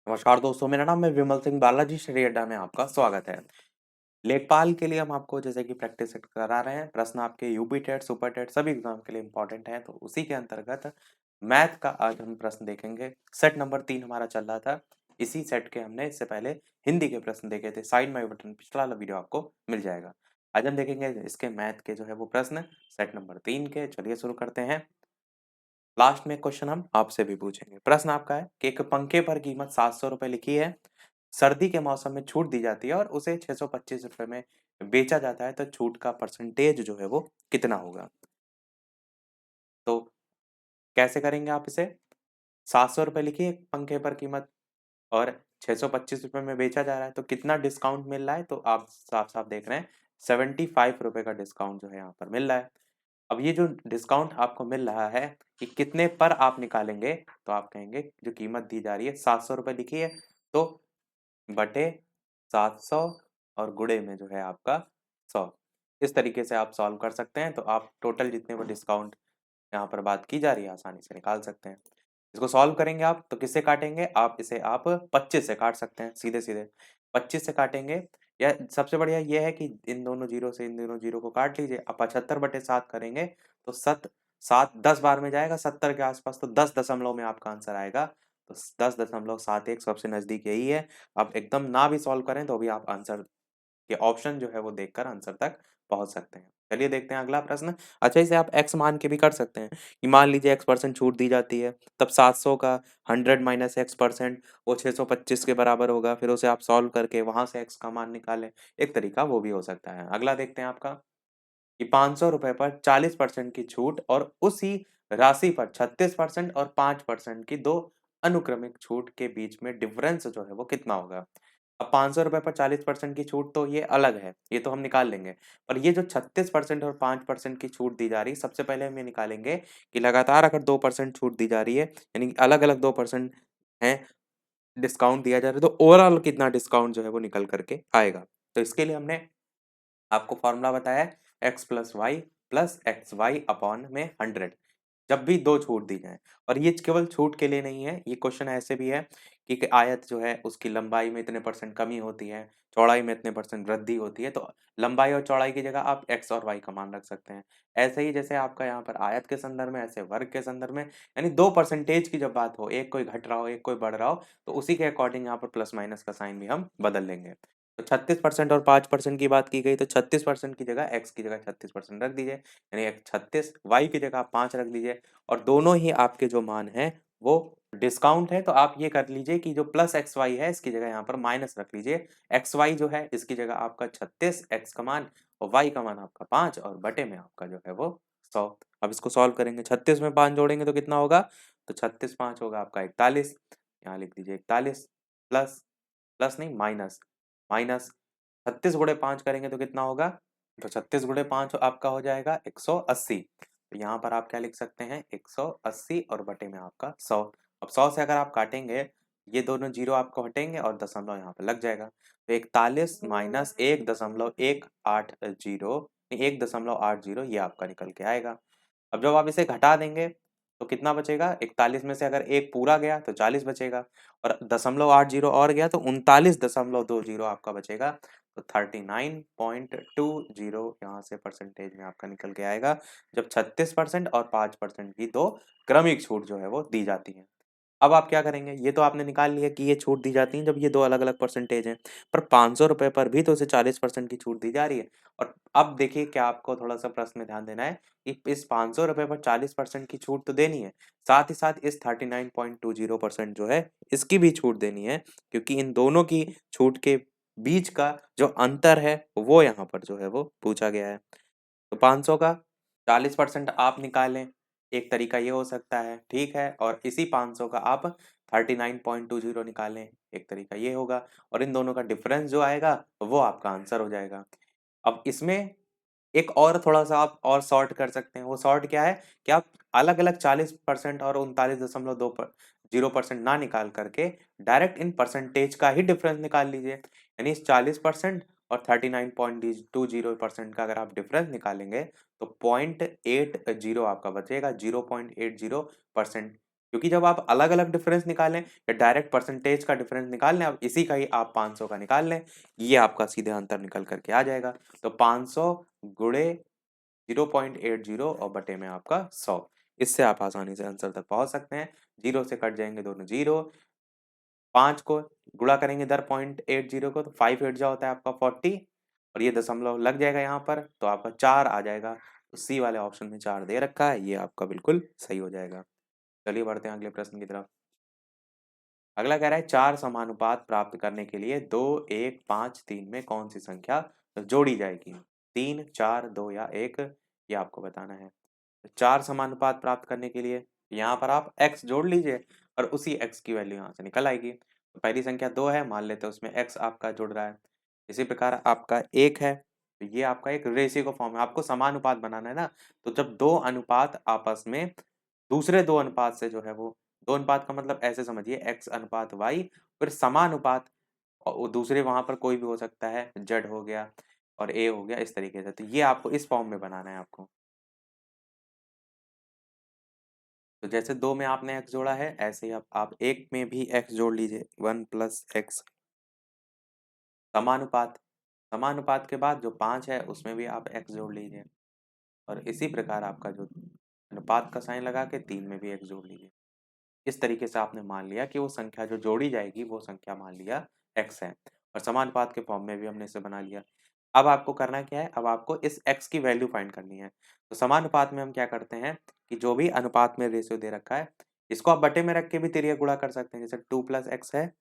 नमस्कार दोस्तों, मेरा नाम है विमल सिंह बालाजी श्री अड्डा में आपका स्वागत है। लेखपाल के लिए हम आपको जैसे कि प्रैक्टिस सेट करा रहे हैं, प्रश्न आपके यूपी टेट, सुपर टेट सभी एग्जाम के लिए इंपॉर्टेंट है, तो उसी के अंतर्गत मैथ का आज हम प्रश्न देखेंगे। सेट नंबर 3 हमारा चल रहा था। इसी सेट के हमने इससे पहले हिंदी के प्रश्न देखे थे। साइड में बटन पिछला वाला वीडियो आपको मिल जाएगा। आज हम देखेंगे इसके मैथ के जो है वो प्रश्न सेट नंबर 3 के। चलिए शुरू करते हैं। लास्ट में क्वेश्चन हम आपसे भी पूछेंगे। प्रश्न आपका है कि एक पंखे पर कीमत 700 रुपए लिखी है, सर्दी के मौसम में छूट दी जाती है और उसे 625 रुपए में बेचा जाता है, तो छूट का परसेंटेज जो है वो कितना होगा? तो कैसे करेंगे आप इसे? 700 रुपए लिखिए पंखे पर कीमत और 625 रुपए में बेचा जा रहा है, तो कितना डिस्काउंट मिल रहा है? तो आप साफ साफ देख रहे हैं 75 रुपए का डिस्काउंट जो है यहाँ पर मिल रहा है। अब ये जो डिस्काउंट आपको मिल रहा है कि कितने पर आप निकालेंगे, तो आप कहेंगे जो कीमत दी जा रही है 700 रुपए लिखी है, तो बटे 700 और गुणे में जो है आपका 100। इस तरीके से आप सॉल्व कर सकते हैं, तो आप टोटल जितने वो डिस्काउंट यहाँ पर बात की जा रही है आसानी से निकाल सकते हैं। इसको सॉल्व करेंगे आप तो किससे काटेंगे? आप इसे आप 25 से काट सकते हैं सीधे-सीधे। 25 से काटेंगे या सबसे बढ़िया ये है कि इन दोनों जीरो से इन दोनों जीरो को काट लीजिए। अब 75/7 करेंगे तो 7 10 बार में जाएगा 70 के आस-पास, तो 10 दशमलव में आपका आंसर आएगा। तो 10.71 सबसे नज़दीक यही है। आप एकदम ना भी सॉल्व करें तो भी आप आंसर ये ऑप्शन जो है वो देखकर आंसर तक पहुँच सकते हैं। चलिए देखते हैं अगला प्रश्न। अच्छा, इसे आप x मान के भी कर सकते हैं कि मान लीजिए x% छूट दी जाती है, तब 700 का 100 माइनस x% वो 625 के बराबर होगा। फिर उसे आप सॉल्व करके वहाँ से x का मान निकालें। एक तरीका वो भी हो सकता है। अगला देखते हैं आपका कि ₹500 पर 40% की छूट और उसी राशि पर 36% और 5% की 2 अनुक्रमिक छूट के बीच में डिफरेंस जो है वो कितना होगा? अब ₹500 पर 40% की छूट तो ये अलग है, ये तो हम निकाल लेंगे। पर ये जो 36% और 5% की छूट दी जा रही है, सबसे पहले हम ये निकालेंगे कि लगातार अगर 2% छूट दी जा रही है, यानी कि अलग-अलग 2% हैं, डिस्काउंट दिया जा रहा है, तो ओवरऑल कितना डिस्काउंट जो है वो निकल कर के आएगा। तो इसके लिए हमने आपको फ़ॉर्मूला बताया है x प्लस वाई अपॉन में 100। जब भी 2 छूट दी जाएँ और ये केवल छूट के लिए नहीं है, ये क्वेश्चन ऐसे भी है कि एक आयत जो है उसकी लंबाई में इतने परसेंट कमी होती है, चौड़ाई में इतने परसेंट वृद्धि होती है, तो लंबाई और चौड़ाई की जगह आप x और y का मान रख सकते हैं। ऐसे ही जैसे आपका यहाँ पर आयत के संदर्भ में, ऐसे वर्ग के संदर्भ में, यानी 2 परसेंटेज की जब बात हो, एक कोई घट रहा हो, एक कोई बढ़ रहा हो, तो उसी के अकॉर्डिंग यहाँ पर प्लस माइनस का साइन भी हम बदल लेंगे। तो 36% और 5% की बात की गई, तो 36% की जगह x की जगह 36% रख दीजिए, यानी 36, y की जगह आप 5 रख दीजिए और दोनों ही आपके जो मान हैं वो डिस्काउंट है, तो आप ये कर लीजिए कि जो प्लस एक्स वाई है इसकी जगह यहाँ पर माइनस रख लीजिए। एक्स वाई जो है इसकी जगह आपका 36 एक्स का मान और वाई का मान आपका 5 और बटे में आपका जो है वो 100। अब इसको सॉल्व करेंगे, 36 में 5 जोड़ेंगे तो कितना होगा? तो 36 5 होगा आपका 41। यहाँ लिख दीजिए 41 प्लस, प्लस नहीं माइनस, माइनस 36 गुणे 5 करेंगे तो कितना होगा? तो 36 गुणे 5 आपका हो जाएगा 180। तो यहाँ पर आप क्या लिख सकते हैं? 180 और बटे में आपका 100। अब 100 से अगर आप काटेंगे, ये दोनों जीरो आपको हटेंगे और दशमलव यहाँ पे लग जाएगा। तो 41 माइनस 1.180 1.80 ये आपका निकल के आएगा। अब जब आप इसे घटा देंगे तो कितना बचेगा? 41 में से अगर 1 पूरा गया तो 40 बचेगा और 0.80 और गया तो 39.20 आपका बचेगा। तो 39.20 यहाँ से परसेंटेज में आपका निकल के आएगा, जब 36% और 5% की 2 क्रमिक छूट जो है वो दी जाती है। अब आप क्या करेंगे? ये तो आपने निकाल लिया कि ये छूट दी जाती है जब ये 2 अलग-अलग परसेंटेज हैं, पर ₹500 पर भी तो उसे 40% की छूट दी जा रही है। और अब देखिए क्या आपको थोड़ा-सा प्रश्न में ध्यान देना है कि इस ₹500 पर 40% की छूट तो देनी है, साथ ही साथ इस 39.20% जो है, इसकी भी छूट देनी है, क्योंकि इन दोनों की छूट के बीच का जो अंतर है, वो यहाँ पर जो है वो पूछा गया है। तो 500 का 40% आप निकालें, एक तरीका ये हो सकता है, ठीक है? और इसी 500 का आप 39.20 निकालें, एक तरीका ये होगा और इन दोनों का डिफरेंस जो आएगा, वो आपका आंसर हो जाएगा। अब इसमें एक और थोड़ा-सा आप और सॉर्ट कर सकते हैं, वो सॉर्ट क्या है कि आप अलग-अलग 40% और 39.2 0% ना निकाल करके डायरेक्ट इन परसेंटेज का ही डिफरेंस निकाल लीजिए। यानी इस 40% और 39.20% का अगर आप डिफरेंस निकालेंगे तो 0.80 आपका बचेगा, 0.80% क्योंकि जब आप अलग-अलग डिफरेंस निकालें या डायरेक्ट परसेंटेज का डिफरेंस निकाल लें, अब इसी का ही आप 500 का निकाल लें, ये आपका सीधे अंतर निकल कर के आ जाएगा। तो 500 गुणे 0.80 और बटे में आपका 100। इससे आप आसानी से आंसर तक पहुँच सकते हैं। 0 से कट जाएँगे दोनों 0, 5 को गुणा करेंगे इधर 0.80 को तो 5 8 जा होता है आपका 40 और ये दशमलव लग जाएगा यहाँ पर तो आपका 4 आ जाएगा। तो सी वाले ऑप्शन में 4 दे रखा है, ये आपका बिल्कुल सही हो जाएगा। चलिए बढ़ते हैं अगले प्रश्न की तरफ। अगला कह रहा है 4 समानुपात प्राप्त करने के लिए 2, 1, 5, 3 में कौन सी संख्या जोड़ी जाएगी? 3, 4, 2 या 1 ये आपको बताना है। तो 4 समानुपात प्राप्त करने के लिए यहाँ पर आप x जोड़ लीजिए और उसी x की वैल्यू यहाँ से निकल आएगी। तो पहली संख्या 2 है, मान लेते हैं उसमें x आपका जुड़ रहा है। इसी प्रकार आपका 1 है, तो ये आपका एक रेशियो का फॉर्म है। आपको समानुपात बनाना है ना, तो जब 2 अनुपात आपस में दूसरे 2 अनुपात से जो है वो 2 अनुपात का मतलब ऐसे समझिए x अनुपात y फिर समानुपात और दूसरे वहाँ पर कोई भी हो सकता है, z हो गया और a हो गया इस तरीके से। तो ये आपको इस फॉर्म में बनाना है आपको। तो जैसे 2 में आपने x जोड़ा है, ऐसे ही आप 1 में भी x जोड़ लीजिए 1 प्लस x समानुपात। समानुपात के बाद जो 5 है उसमें भी आप x जोड़ लीजिए और इसी प्रकार आपका जो अनुपात का साइन लगा के 3 में भी x जोड़ लीजिए। इस तरीके से आपने मान लिया कि वो संख्या जो जोड़ी जाएगी वो संख्या मान लिया x है और समानुपात के फॉर्म में भी हमने इसे बना लिया। अब आपको करना क्या है? अब आपको इस x की वैल्यू फाइंड करनी है। तो समानुपात में हम क्या करते हैं कि जो भी अनुपात में रेशियो दे रखा है, इसको आप बटे में रख के भी तिर्यक गुणा कर सकते हैं। जैसे 2 प्लस एक्स है,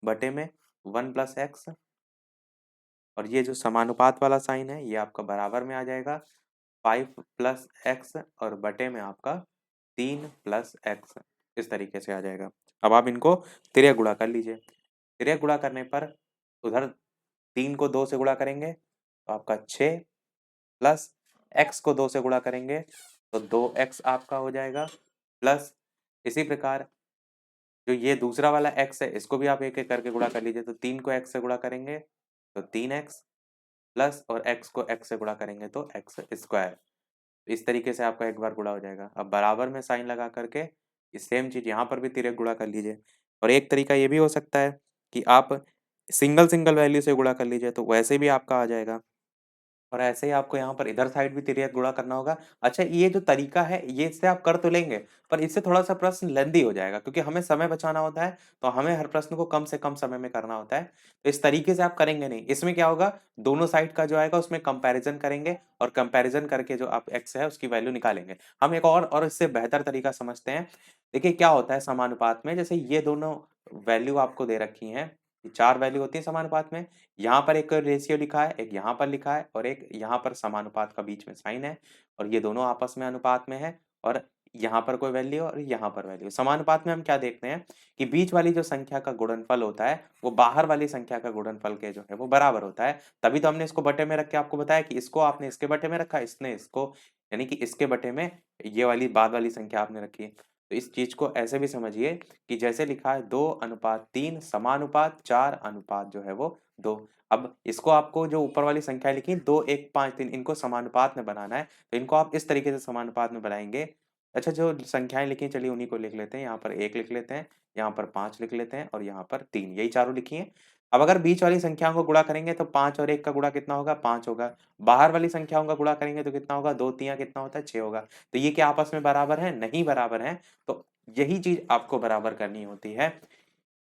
बटे में 1 प्लस एक्स और ये जो समानुपात वाला साइन है, ये आपका बराबर में आ जाएगा 5 प्लस एक्स और बटे में आपका 3 प्लस एक्स इस तरीके से आ जाएगा। अब आप इनको तिर्यक गुणा कर लीजिए। तिर्यक गुणा करने पर उधर 3 को 2 से गुणा करेंगे तो आपका 6 प्लस एक्स को 2 से गुणा करेंगे तो 2x आपका हो जाएगा प्लस इसी प्रकार जो ये दूसरा वाला x है इसको भी आप एक एक करके गुणा कर लीजिए। तो 3 को x से गुणा करेंगे तो 3x प्लस और x को x से गुणा करेंगे तो x स्क्वायर। इस तरीके से आपका एक बार गुणा हो जाएगा। अब बराबर में साइन लगा करके सेम चीज यहाँ पर भी तिर्यक गुणा कर लीजिए। और एक तरीका ये भी हो सकता है कि आप सिंगल सिंगल वैल्यू से गुणा कर लीजिए तो वैसे भी आपका आ जाएगा। और ऐसे ही आपको यहाँ पर इधर साइड भी तिर्यक गुणा करना होगा। अच्छा ये जो तरीका है ये इससे आप कर तो लेंगे, पर इससे थोड़ा-सा प्रश्न लेंदी हो जाएगा क्योंकि हमें समय बचाना होता है, तो हमें हर प्रश्न को कम से कम समय में करना होता है। तो इस तरीके से आप करेंगे नहीं। इसमें क्या होगा, दोनों साइड का जो आएगा उसमें कंपैरिज़न करेंगे और कंपैरिज़न करके जो आप x है उसकी वैल्यू निकालेंगे। हम एक और इससे बेहतर तरीका समझते हैं। देखिए क्या होता है समानुपात में, जैसे ये दोनों वैल्यू आपको दे रखी हैं, 4 वैल्यू होती है समानुपात में। यहाँ पर एक रेशियो लिखा है, एक यहाँ पर लिखा है और एक यहाँ पर समानुपात का बीच में साइन है और ये दोनों आपस में अनुपात में है और यहाँ पर कोई वैल्यू और यहाँ पर वैल्यू। समानुपात में हम क्या देखते हैं कि बीच वाली जो संख्या का गुणनफल होता है, वो बाहर वाली संख्या का गुणनफल के जो है वो बराबर होता है। तभी तो हमने इसको बटे में रख के आपको बताया कि इसको आपने इसके बटे में रखा, इसने इसको यानी कि इसके बटे में ये वाली बाद वाली संख्या आपने रखी है। तो इस चीज़ को ऐसे भी समझिए कि जैसे लिखा है 2:3 समानुपात 4 जो है वो 2। अब इसको आपको जो ऊपर वाली संख्या लिखी 2, 1, 5, 3 इनको समानुपात में बनाना है, तो इनको आप इस तरीके से समानुपात में बनाएँगे। अच्छा जो संख्याएँ लिखी हैं चलिए उन्हीं को लिख लेते हैं, यहाँ पर 1 लिख लेते हैं, यहाँ पर 5 लिख लेते हैं और यहाँ पर 3 यही चारों लिखी हैं। अब अगर बीच वाली संख्याओं को गुणा करेंगे तो 5 और 1 का गुणा कितना होगा? 5 होगा। बाहर वाली संख्याओं का गुणा करेंगे तो कितना होगा? 2 तियाँ कितना होता है? 6 होगा। तो ये क्या आपस में बराबर हैं? नहीं बराबर हैं। तो यही चीज़ आपको बराबर करनी होती है,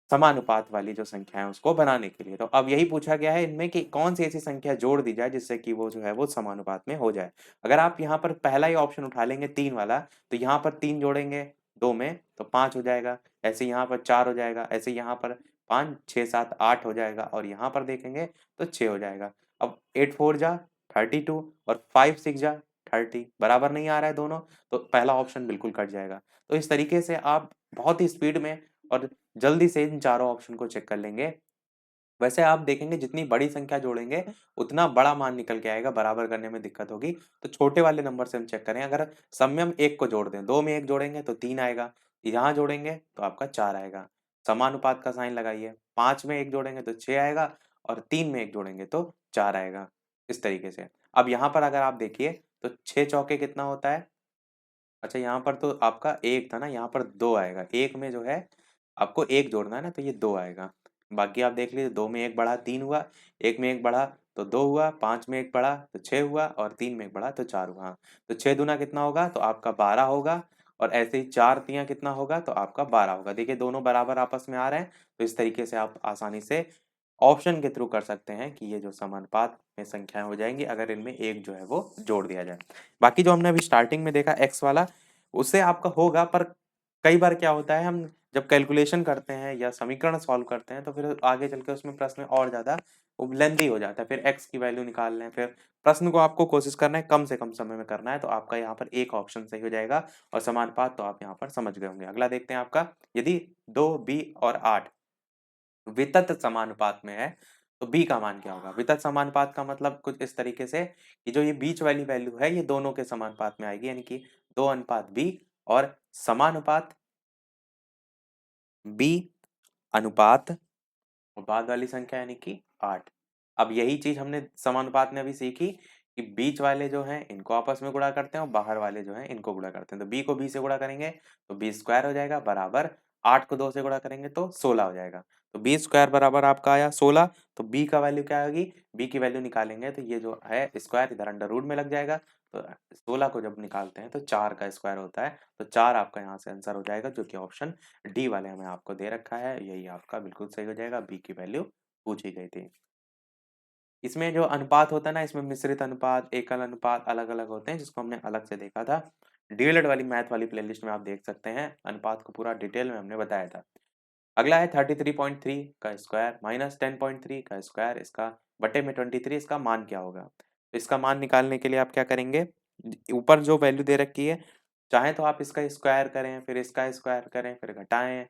समानुपात वाली जो संख्या है उसको बनाने के लिए। तो अब यही पूछा गया है इनमें कि कौन-सी ऐसी संख्या जोड़ दी जाए जिससे कि वो जो है वो समानुपात में हो जाए। अगर आप यहाँ पर पहला ही ऑप्शन उठा लेंगे 3 वाला, तो यहाँ पर 3 जोड़ेंगे 2 में तो 5 हो जाएगा, ऐसे यहाँ पर 4 हो जाएगा, ऐसे यहाँ पर 5, 6, 7, 8 हो जाएगा और यहाँ पर देखेंगे तो 6 हो जाएगा। अब 8 4 जा 32 और 5 6 जा 30 बराबर नहीं आ रहा है दोनों, तो पहला ऑप्शन बिल्कुल कट जाएगा। तो इस तरीके से आप बहुत ही स्पीड में और जल्दी से इन चारों ऑप्शन को चेक कर लेंगे। वैसे आप देखेंगे जितनी बड़ी संख्या जोड़ेंगे, उतना बड़ा मान निकल के आएगा, बराबर करने में दिक्कत होगी। तो छोटे वाले नंबर से हम चेक करें, अगर सब में हम 1 को जोड़ दें, 2 में 1 जोड़ेंगे तो 3 आएगा, यहाँ जोड़ेंगे तो आपका 4 आएगा। समानुपात का साइन लगाइए, 5 में 1 जोड़ेंगे तो 6 आएगा और 3 में 1 जोड़ेंगे तो 4 आएगा, इस तरीके से। अब यहाँ पर अगर आप देखिए, तो 6 चौके कितना होता है? अच्छा, यहाँ पर तो आपका 1 था ना, यहाँ पर 2 आएगा। 1 में जो है आपको 1 जोड़ना है ना, तो ये 2 आएगा। बाकी आप देख लीजिए, 2 में 1 बढ़ा 3 हुआ, 1 में 1 बढ़ा तो 2 हुआ, 5 में 1 बढ़ा तो 6 हुआ और 3 में 1 बढ़ा तो 4 हुआ। तो 6 दूना कितना होगा? तो आपका 12 होगा। और ऐसे ही 4 तियाँ कितना होगा? तो आपका 12 होगा। देखिए दोनों बराबर आपस में आ रहे हैं, तो इस तरीके से आप आसानी से ऑप्शन के थ्रू कर सकते हैं कि ये जो समानुपात में संख्याएँ हो जाएँगी, अगर इनमें 1 जो है वो जोड़ दिया जाए। बाकी जो हमने अभी स्टार्टिंग में देखा x वाला, उससे आपका होगा, पर कई बार क्या होता है, हम जब कैलकुलेशन करते हैं या समीकरण सॉल्व करते हैं, तो फिर आगे चल के उसमें प्रश्न और ज़्यादा वो लेंथी हो जाता है। फिर x की वैल्यू निकालना है, फिर प्रश्न को आपको कोशिश करना है कम से कम समय में करना है, तो आपका यहाँ पर एक ऑप्शन सही हो जाएगा और समानुपात तो आप यहाँ पर समझ गए होंगे। अगला देखते हैं आपका, यदि 2 b और 8 वितत समानुपात में है, तो b का मान क्या होगा? वितत समानुपात का मतलब कुछ इस तरीके से कि जो ये बीच वाली वैल्यू है, ये दोनों के समानुपात में आएगी, यानी कि 2 अनुपात b और समानुपात b अनुपात और बाद वाली संख्या यानी कि 8। अब यही चीज़ हमने समानुपात में अभी सीखी कि बीच वाले जो हैं इनको आपस में गुणा करते हैं और बाहर वाले जो हैं इनको गुणा करते हैं। तो b को b से गुणा करेंगे तो b स्क्वायर हो जाएगा बराबर 8 को 2 से गुणा करेंगे तो 16 हो जाएगा। तो b स्क्वायर बराबर आपका आया 16। तो b का वैल्यू क्या आएगी? b की वैल्यू निकालेंगे तो ये जो है स्क्वायर इधर अंडर रूट में लग जाएगा। तो 16 को जब निकालते हैं तो 4 का स्क्वायर होता है। तो 4 आपका यहाँ से आंसर हो जाएगा, जो कि ऑप्शन डी वाले में आपको दे रखा है, यही आपका बिल्कुल सही हो जाएगा। बी की वैल्यू पूछी गई थी। इसमें जो अनुपात होता है ना, इसमें मिश्रित अनुपात, एकल अनुपात अलग-अलग होते हैं, जिसको हमने अलग से देखा था। डीएलएड वाली मैथ वाली प्लेलिस्ट में आप देख सकते हैं, अनुपात को पूरा डिटेल में हमने बताया था। अगला है 33.3 का स्क्वायर माइनस 10.3 का स्क्वायर, इसका बटे में 23, इसका मान क्या होगा? तो इसका मान निकालने के लिए आप क्या करेंगे? ऊपर जो वैल्यू दे रखी है, चाहे तो आप इसका स्क्वायर करें, फिर इसका स्क्वायर करें, फिर घटाएँ,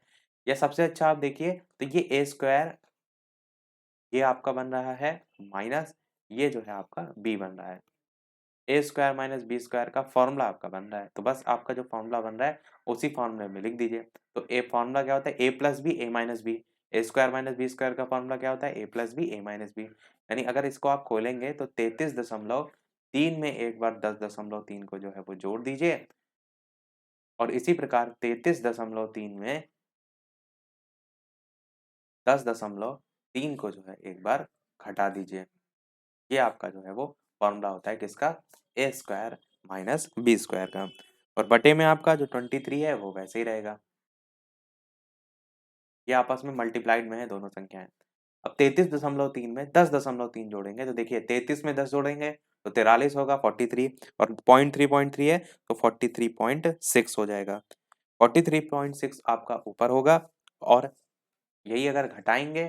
या सबसे अच्छा आप देखिए तो ये ए स्क्वायर ये आपका बन रहा है माइनस ये जो है आपका बी बन रहा है। ए स्क्वायर माइनस बी स्क्वायर का फॉर्मूला आपका बन रहा है, तो बस आपका जो फॉर्मूला बन रहा है उसी फॉर्मूले में लिख दीजिए। तो ए फॉर्मूला क्या होता है? ए प्लस बी ए माइनस बी। ए स्क्वायर माइनस बी स्क्वायर का फॉर्मूला क्या होता है? ए प्लस बी ए माइनस बी। यानी अगर इसको आप खोलेंगे तो 33.3 में एक बार 10.3 को जो है वो जोड़ दीजिए, और इसी प्रकार 33.3 में 10.3 को जो है एक बार घटा दीजिए। ये आपका जो है वो फॉर्मूला होता है किसका? ए स्क्वायर माइनस बी स्क्वायर का। और बटे में आपका जो 23 है वो वैसे ही रहेगा। ये आपस में मल्टीप्लाइड में है दोनों संख्याएं। अब 33.3 में 10.3 जोड़ेंगे तो देखिए 33 में 10 जोड़ेंगे तो 43 होगा 43, और 0.3 है तो 43.6 हो जाएगा। 43.6 आपका ऊपर होगा, और यही अगर घटाएंगे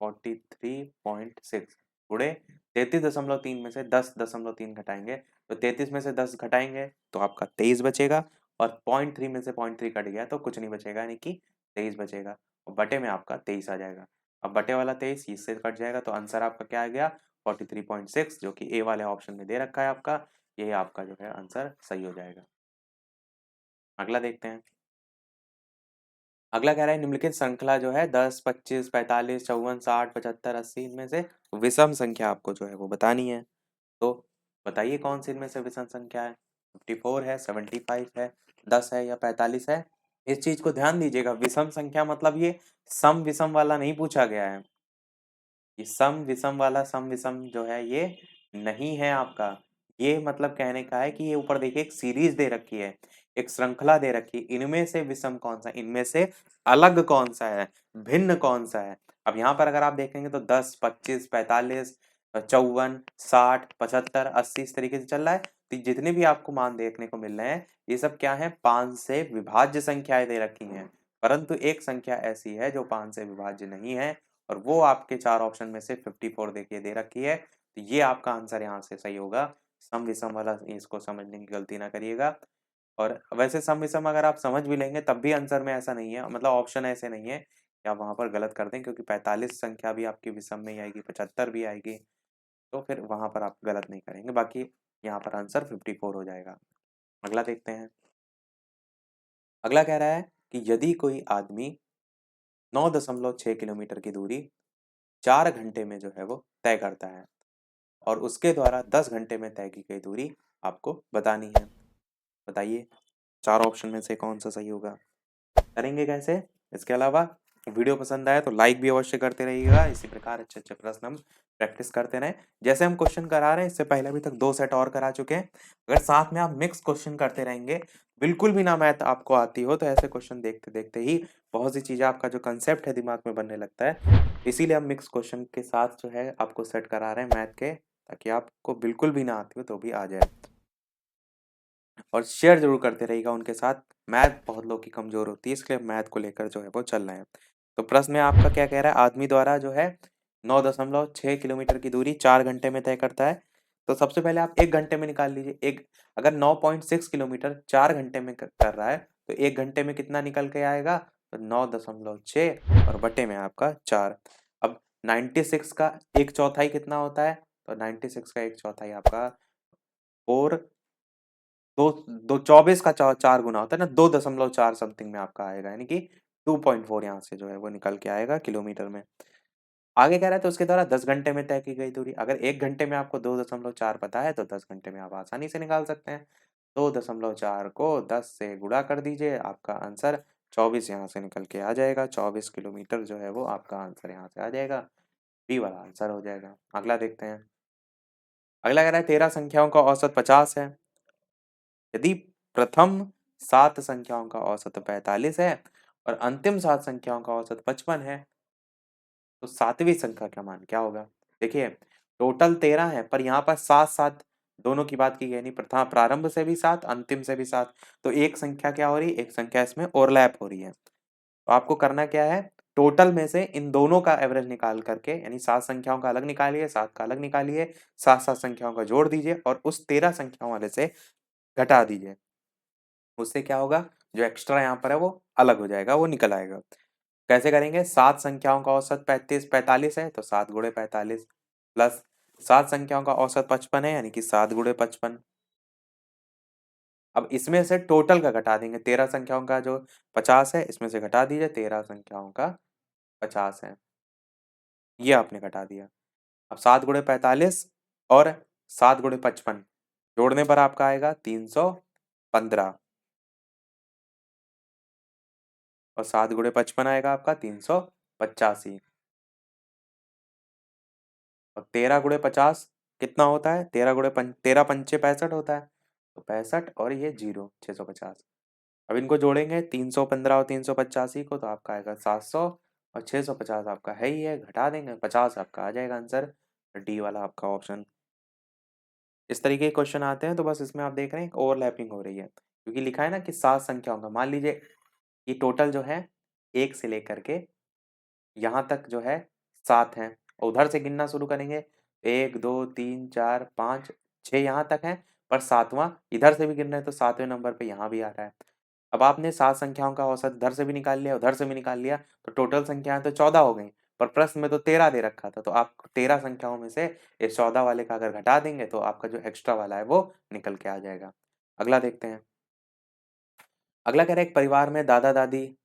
43.6 गुणे 33.3 में से 10.3 घटाएंगे तो 33 में से 10 घटाएंगे तो आपका 23 बचेगा, और 0.3 में से 0.3 कट गया तो कुछ नहीं बचेगा, यानी कि 23 बचेगा, और बटे में आपका 23 आ जाएगा। अब बटे वाला 23 इससे कट जाएगा तो आंसर आपका क्या आ गया? 43.6, जो कि ए वाले ऑप्शन में दे रखा है आपका। यही आपका जो है आंसर सही हो जाएगा। अगला देखते हैं। अगला कह रहा है निम्नलिखित श्रृंखला जो है 10, 25, 45, 54, 60, 75, 80 इनमें से विषम संख्या आपको जो है वो बतानी है। तो बताइए कौन सी इनमें से विषम संख्या है? 54 है, 75 है, 10 है या 45 है? इस चीज को ध्यान दीजिएगा, विषम संख्या मतलब ये सम विषम वाला नहीं पूछा गया है। ये सम विषम वाला सम विषम जो है ये नहीं है आपका। ये मतलब कहने का है कि ये ऊपर देखिए एक सीरीज दे रखी है, एक श्रृंखला दे रखी है, इनमें से विषम कौन सा, इनमें से अलग कौन सा है, भिन्न कौन सा है। अब यहाँ पर अगर आप देखेंगे तो 10, 25, 45, 54, 60, 75, 80 इस तरीके से चल रहा है। तो जितने भी आपको मान देखने को मिल रहे हैं ये सब क्या है? 5 से विभाज्य संख्याएं दे रखी हैं, परंतु एक संख्या ऐसी है जो 5 से विभाज्य नहीं है, और वो आपके 4 ऑप्शन में से 54 देखिए दे रखी है। तो ये आपका आंसर यहाँ से सही होगा। सम विषम वाला इसको समझने की गलती ना करिएगा। और वैसे सम विषम अगर आप समझ भी लेंगे तब भी आंसर में ऐसा नहीं है, मतलब ऑप्शन ऐसे नहीं है कि आप वहाँ पर गलत कर दें, क्योंकि 45 संख्या भी आपकी विषम में ही आएगी, 75 भी आएगी, तो फिर वहाँ पर आप गलत नहीं करेंगे। बाकी यहाँ पर आंसर 54 हो जाएगा। अगला देखते हैं। अगला कह रहा है कि यदि कोई आदमी 9.6 किलोमीटर की दूरी 4 घंटे में जो है वो तय करता है, और उसके द्वारा 10 घंटे में तय की गई दूरी आपको बतानी है। बताइए 4 ऑप्शन में से कौन सा सही होगा? करेंगे कैसे? इसके अलावा वीडियो पसंद आया तो लाइक भी अवश्य करते रहिएगा। इसी प्रकार अच्छे-अच्छे प्रश्न हम प्रैक्टिस करते रहें। जैसे हम क्वेश्चन करा रहे हैं, इससे पहले अभी तक 2 सेट और करा चुके हैं। अगर साथ में आप मिक्स क्वेश्चन करते रहेंगे, बिल्कुल भी ना मैथ आपको आती हो, तो ऐसे क्वेश्चन देखते-देखते ही बहुत सी चीज़ें आपका जो कांसेप्ट है दिमाग में बनने लगता है। इसीलिए हम मिक्स क्वेश्चन के साथ जो है आपको सेट करा रहे हैं मैथ के, ताकि आपको बिल्कुल भी ना आती हो तो भी आ जाए। और शेयर ज़रूर करते रहिएगा उनके साथ। मैथ बहुत लोगों की कमज़ोर होती है, इसलिए मैथ को लेकर जो है वो चल रहे हैं। तो प्रश्न में आपका क्या कह रहा है? आदमी द्वारा जो है 9.6 किलोमीटर की दूरी 4 घंटे में तय करता है। तो सबसे पहले आप 1 घंटे में निकाल लीजिए। एक अगर 9.6 किलोमीटर 4 घंटे में कर रहा है, तो 1 घंटे में कितना निकल के आएगा? तो 9.6 और बटे में आपका 4। अब 96 का 1/4 कितना होता है? तो 96 का 1/4 आपका 4 दो दो 24 का 4 गुना होता है ना, 2.4 समथिंग में आपका आएगा, यानी कि 2.4 यहाँ से जो है वो निकल के आएगा किलोमीटर में। आगे कह रहा है तो उसके द्वारा 10 घंटे में तय की गई दूरी। अगर 1 घंटे में आपको 2.4 पता है तो 10 घंटे में आप आसानी से निकाल सकते हैं। 2.4 को 10 से गुणा कर दीजिए, आपका आंसर 24 यहाँ से निकल के आ जाएगा। 24 किलोमीटर जो है वो आपका आंसर यहाँ से आ जाएगा। बी वाला आंसर हो जाएगा। अगला देखते हैं। अगला कह रहा है 13 संख्याओं का औसत 50 है। यदि प्रथम 7 संख्याओं का औसत 45 है और अंतिम 7 संख्याओं का औसत 55 है, तो सातवीं संख्या का मान क्या होगा? देखिए, टोटल 13 है, पर यहाँ पर 7-7 दोनों की बात की गई, यानी प्रथम प्रारंभ से भी 7, अंतिम से भी 7। तो एक संख्या क्या हो रही है? एक संख्या इसमें ओवरलैप हो रही है। तो आपको करना क्या है? टोटल में से इन दोनों का एवरेज निकाल करके, यानी 7 संख्याओं का अलग निकालिए, 7 का अलग निकालिए, 7-7 संख्याओं का जोड़ दीजिए और उस 13 संख्याओं वाले से घटा दीजिए। उससे क्या होगा? जो एक्स्ट्रा यहाँ पर है वो अलग हो जाएगा, वो निकल आएगा। कैसे करेंगे? 7 संख्याओं का औसत 45 है, तो 7 गुणे 45 प्लस 7 संख्याओं का औसत 55 है, यानी कि 7 गुणे 55। अब इसमें से टोटल का घटा देंगे। 13 संख्याओं का जो 50 है, इसमें से घटा दीजिए 13 संख्याओं का 50 है। ये आपने घटा दिया। अब 7 गुणे 45 और 7 गुणे 55 जोड़ने पर आपका आएगा 315 और 7 गुणे 55 आएगा आपका 385 और 13 गुणे 50 कितना होता है? 13 पंचे 65 होता है। तो 65 और ये 0 650। अब इनको जोड़ेंगे 315 और 385 को, तो आपका आएगा 700 और 650 आपका है ही है, घटा देंगे 50 आपका आ जाएगा आंसर। डी वाला आपका ऑप्शन। इस तरीके के क्वेश्चन आते हैं, तो बस इसमें आप देख रहे हैं ओवरलैपिंग हो रही है, क्योंकि लिखा है ना कि 7 संख्याओं का। मान लीजिए ये टोटल जो है 1 से लेकर के यहाँ तक जो है 7 हैं, और उधर से गिनना शुरू करेंगे 1, 2, 3, 4, 5, 6 यहाँ तक हैं, पर 7वां इधर से भी गिन रहे हैं तो 7वें नंबर पे यहाँ भी आ रहा है। अब आपने 7 संख्याओं का औसत इधर से भी निकाल लिया, उधर से भी निकाल लिया, तो टोटल संख्याएँ तो 14 हो गई, पर प्रश्न में तो 13 दे रखा था, तो आप 13 संख्याओं में से इस 14 वाले का अगर घटा देंगे तो आपका जो एक्स्ट्रा वाला है वो निकल के आ जाएगा। अगला देखते हैं। अगला कह रहा है एक परिवार में दादा-दादी,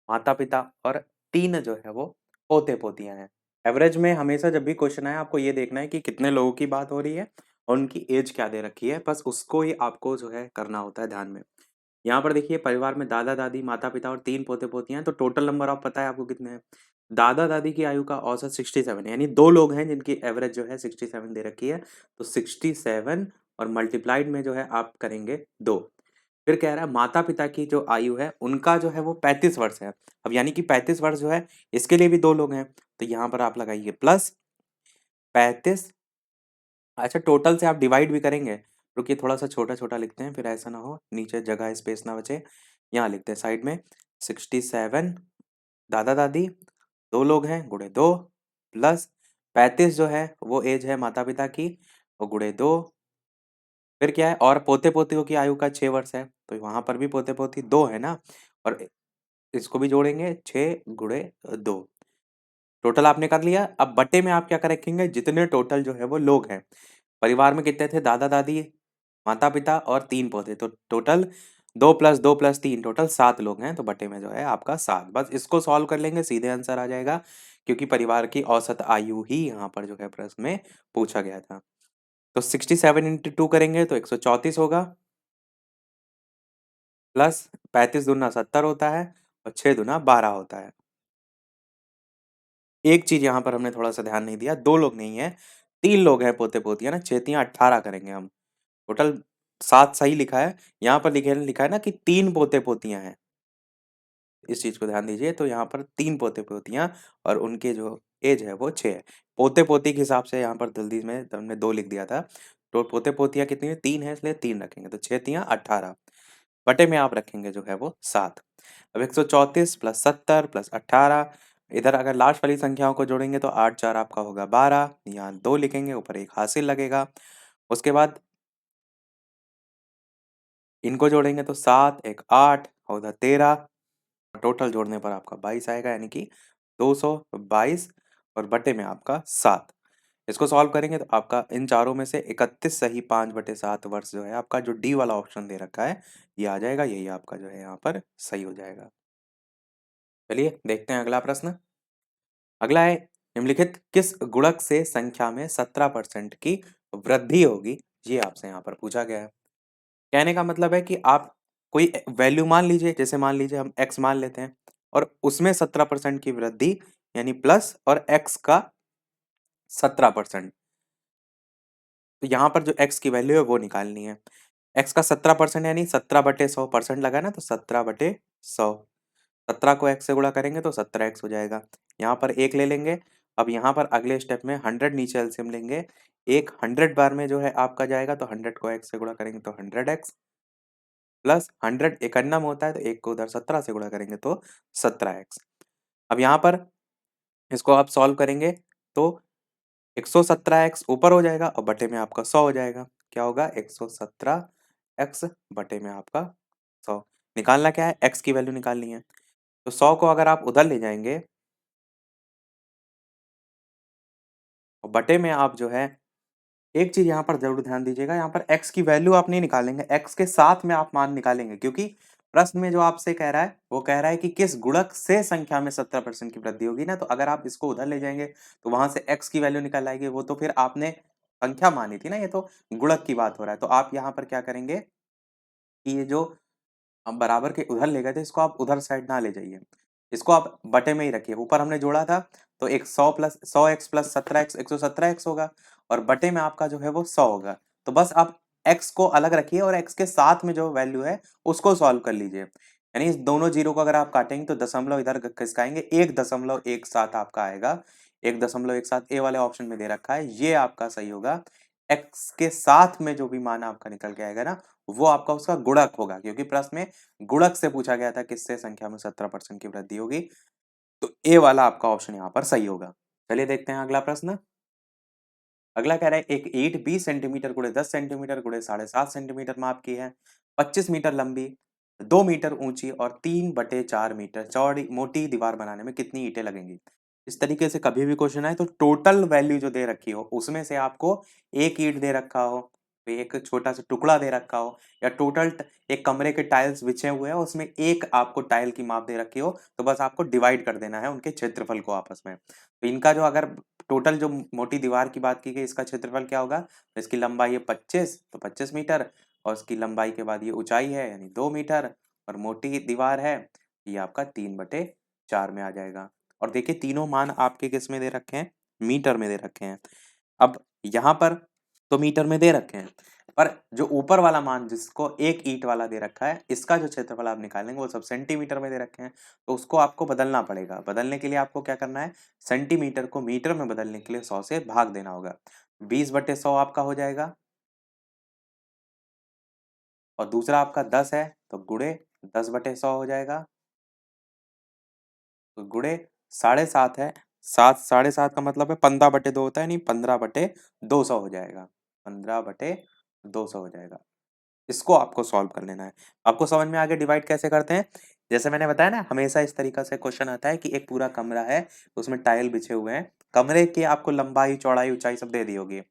माता-पिता और 3 जो है वो पोते-पोतियाँ हैं। एवरेज में हमेशा जब भी क्वेश्चन आए आपको ये देखना है कि कितने लोगों की बात हो रही है और उनकी एज क्या दे रखी है, बस उसको ही आपको जो है करना होता है ध्यान में। यहाँ पर देखिए परिवार में दादा-दादी, माता-पिता और 3 पोते-पोतियाँ हैं, तो टोटल नंबर ऑफ पता है आपको कितने हैं। दादा-दादी की आयु का औसत 67 है, यानी 2 लोग हैं जिनकी एवरेज जो है 67 दे रखी है, तो 67 और मल्टीप्लाइड में जो है आप करेंगे 2। फिर कह रहा है माता-पिता की जो आयु है उनका जो है वो 35 वर्ष है। अब यानी कि 35 वर्ष जो है इसके लिए भी 2 लोग हैं, तो यहाँ पर आप लगाइए प्लस 35। अच्छा, टोटल से आप डिवाइड भी करेंगे। रुकिए थोड़ा-सा छोटा-छोटा लिखते हैं, फिर ऐसा ना हो नीचे जगह स्पेस ना बचे। यहाँ लिखते हैं साइड में 67 दादा-दादी 2 लोग हैं गुणे 2 प्लस 35 जो है वो एज है माता-पिता की, वो गुणे 2। फिर क्या है? और पोते-पोतियों की आयु का 6 वर्ष है, तो वहाँ पर भी पोते-पोती 2 है ना, और इसको भी जोड़ेंगे 6 गुणे 2। टोटल आपने कर लिया। अब बटे में आप क्या कर रखेंगे? जितने टोटल जो है वो लोग हैं। परिवार में कितने थे? दादा-दादी, माता-पिता और 3 पोते, तो टोटल 2 + 2 + 3 टोटल 7 लोग हैं, तो बटे में जो है आपका 7। बस इसको सॉल्व कर लेंगे, सीधे आंसर आ जाएगा, क्योंकि परिवार की औसत आयु ही यहाँ पर जो है प्रश्न में पूछा गया था। तो 67 × 2 करेंगे तो 134 होगा। प्लस 35 दूना 70 होता है और 6 दूना 12 होता है। एक चीज़ यहाँ पर हमने थोड़ा-सा ध्यान नहीं दिया, 2 लोग नहीं हैं, 3 लोग हैं पोते-पोतियाँ ना, 6 तियाँ 18 करेंगे हम। टोटल 7 सही लिखा है, यहाँ पर लिखा है ना कि 3 पोते-पोतियाँ हैं। इस चीज़ को ध्यान दीजिए, तो यहाँ पर 3 पोते-पोतियाँ और उनके जो ऐज है वो 6 है। पोते-पोती के हिसाब से यहाँ पर जल्दी में हमने 2 लिख दिया था, तो पोते-पोतियाँ कितनी है? 3 है, इसलिए 3 रखेंगे, तो 6 तियाँ 18 बटे में आप रखेंगे जो है वो 7। अब 134 प्लस 70 प्लस 18, इधर अगर लास्ट वाली संख्याओं को जोड़ेंगे तो 8 4 आपका होगा 12, यहाँ 2 लिखेंगे, ऊपर 1 हासिल लगेगा। उसके बाद इनको जोड़ेंगे तो 7 1 8 और उधर 13, टोटल जोड़ने पर आपका 22 आएगा, यानी कि 222 और बटे में आपका 7। इसको सॉल्व करेंगे तो आपका इन चारों में से 31 सही 5/7 वर्ष जो है आपका, जो डी वाला ऑप्शन दे रखा है ये आ जाएगा, यही आपका जो है यहाँ पर सही हो जाएगा। चलिए देखते हैं अगला प्रश्न। अगला है, निम्नलिखित किस गुणक से संख्या में 17% की वृद्धि होगी, ये आपसे यहाँ पर पूछा गया है। कहने का मतलब है कि आप कोई वैल्यू मान लीजिए, जैसे मान लीजिए हम x मान लेते हैं और उसमें 17% की वृद्धि, यानी प्लस और x का 17%। तो यहाँ पर जो x की वैल्यू है वो निकालनी है। x का 17% यानी 17/100% लगा ना, तो 17/100। 17 को x से गुणा करेंगे तो 17x हो जाएगा। यहाँ पर 1 ले लेंगे। अब यहाँ पर अगले स्टेप में 100 नीचे एलसीएम लेंगे। एक 100 बार में जो है आपका जाएगा, तो 100 को x से गुणा करेंगे तो 100x प्लस 100 51 होता है, तो 1 को उधर 17 से गुणा करेंगे तो 17x। अब यहाँ पर इसको आप सॉल्व करेंगे तो 117x ऊपर हो जाएगा और बटे में आपका 100 हो जाएगा। क्या होगा? 117x बटे में आपका 100। निकालना क्या है? x की वैल्यू निकालनी है। तो 100 को अगर आप उधर ले जाएँगे और बटे में आप जो है, एक चीज़ यहाँ पर ज़रूर ध्यान दीजिएगा, यहाँ पर x की वैल्यू आप नहीं निकालेंगे, x के साथ में आप मान निकालेंगे, क्योंकि प्रश्न में जो आपसे कह रहा है, वो कह रहा है कि किस गुणक से संख्या में 17% की वृद्धि होगी ना, तो अगर आप इसको उधर ले जाएँगे, तो वहाँ से x की वैल्यू निकल आएगी, वो तो फिर आपने संख्या मानी थी ना, ये तो गुणक की बात हो रहा है। तो आप यहाँ पर क्या करेंगे कि ये जो अब बराबर के उधर ले गए थे, इसको आप उधर साइड ना ले जाइए। इसको आप बटे में ही रखिए। ऊपर हमने जोड़ा था, तो एक 100x प्लस 17x 117x होगा और बटे में आपका जो है वो 100 होगा। तो बस आप x को अलग रखिए और x के साथ में जो वैल्यू है, उसको सॉल्व कर लीजिए। यानी इस दोनों जीरो को अगर आप काटेंगे तो दशमलव इधर खिसकाएँगे, 1.17 आपका आएगा। 1.17 ए वाले ऑप्शन में दे रखा है, ये आपका सही होगा। x के साथ में जो भी मान आपका निकल के आएगा ना, वो आपका उसका गुणक होगा, क्योंकि प्रश्न में गुणक से पूछा गया था किससे संख्या में 17% की वृद्धि होगी। तो ए वाला आपका ऑप्शन यहाँ पर सही होगा। चलिए देखते हैं अगला प्रश्न। अगला कह रहा है, एक ईंट 20 सेंटीमीटर गुणे 10 सेंटीमीटर गुणे 7.5 सेंटीमीटर माप की है, 25 मीटर लंबी, 2 मीटर ऊंची और 3/4 मीटर चौड़ी मोटी दीवार बनाने में कितनी ईंटें लगेंगी? इस तरीके से कभी भी क्वेश्चन आए तो टोटल वैल्यू जो दे रखी हो, उसमें से आपको एक ईंट दे रखा हो, तो एक छोटा सा टुकड़ा दे रखा हो, या टोटल एक कमरे के टाइल्स बिछे हुए हैं, उसमें एक आपको टाइल की माप दे रखी हो, तो बस आपको डिवाइड कर देना है उनके क्षेत्रफल को आपस में। तो इनका जो अगर टोटल जो मोटी दीवार की बात की गई, इसका क्षेत्रफल क्या होगा? तो इसकी लंबाई है 25, तो 25 मीटर, और उसकी लंबाई के बाद ये ऊंचाई है यानी 2 मीटर, और मोटी दीवार है, ये आपका 3/4 में आ जाएगा। और देखिए तीनों मान आपके किस में दे रखे हैं? मीटर में दे रखे हैं। अब यहाँ पर तो मीटर में दे रखे हैं, पर जो ऊपर वाला मान जिसको एक ईंट वाला दे रखा है, इसका जो क्षेत्रफल आप निकालेंगे वो सब सेंटीमीटर में दे रखे हैं, तो उसको आपको बदलना पड़ेगा। बदलने के लिए आपको क्या करना है? सेंटीमीटर को मीटर में बदलने के लिए 100 से भाग देना होगा। 20/100 आपका हो जाएगा, और दूसरा आपका 10 है, तो गुणे 10/100 हो जाएगा, तो गुणे 7.5 है, 7 7.5 का मतलब है 15/2 होता है, नहीं 15/200 हो जाएगा, 15/200 हो जाएगा। इसको आपको सॉल्व कर लेना है। आपको समझ में आ गया डिवाइड कैसे करते हैं? जैसे मैंने बताया ना, हमेशा इस तरीका से क्वेश्चन आता है कि एक पूरा कमरा है, उसमें टाइल बिछे हुए हैं, कमरे की आपको लंबाई, चौड़ाई, ऊंचाई सब दे दी होगी।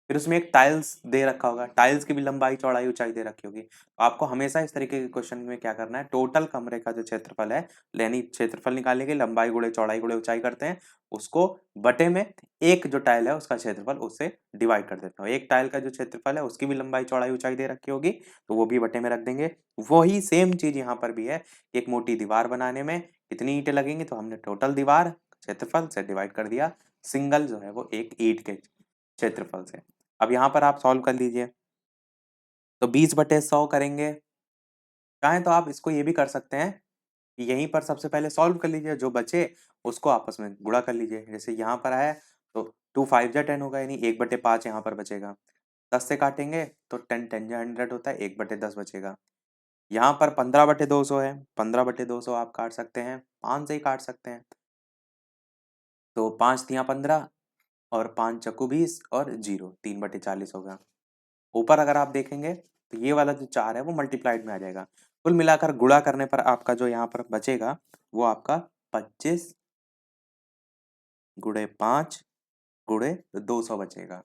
फिर उसमें एक टाइल्स दे रखा होगा, टाइल्स की भी लंबाई चौड़ाई ऊंचाई दे रखी होगी। तो आपको हमेशा इस तरीके के क्वेश्चन में क्या करना है, टोटल कमरे का जो क्षेत्रफल है, यानी क्षेत्रफल निकालने के लंबाई गुणे चौड़ाई गुणे ऊंचाई करते हैं, उसको बटे में एक जो टाइल है उसका क्षेत्रफल उससे डिवाइड कर देते हो। एक टाइल का जो क्षेत्रफल है उसकी भी लंबाई चौड़ाई ऊंचाई दे रखी होगी, तो वो भी बटे में रख देंगे। वही सेम चीज यहाँ पर भी है, एक मोटी दीवार बनाने में कितनी ईंटें लगेंगी, तो हमने टोटल दीवार क्षेत्रफल से डिवाइड कर दिया सिंगल जो है वो एक ईंट के क्षेत्रफल से। अब यहाँ पर आप सॉल्व कर लीजिए, तो 20/100 करेंगे। चाहें तो आप इसको ये भी कर सकते हैं कि यहीं पर सबसे पहले सॉल्व कर लीजिए, जो बचे उसको आपस में गुणा कर लीजिए। जैसे यहाँ पर आया तो 2 5 जा 10 होगा, यानी 1/5 यहाँ पर बचेगा। 10 से काटेंगे तो 10 10 जा 100 होता है, 1/10 बचेगा। यहाँ पर 15/200 है, 15/200 आप काट सकते हैं, 5 से ही काट सकते हैं। तो 5 तिया 15 और 5 चक्कू 20 और 0 3/40 होगा। ऊपर अगर आप देखेंगे तो ये वाला जो 4 है वो मल्टीप्लाइड में आ जाएगा। कुल मिलाकर गुणा करने पर आपका जो यहाँ पर बचेगा वो आपका 25 गुणे 5 गुणे 200 बचेगा।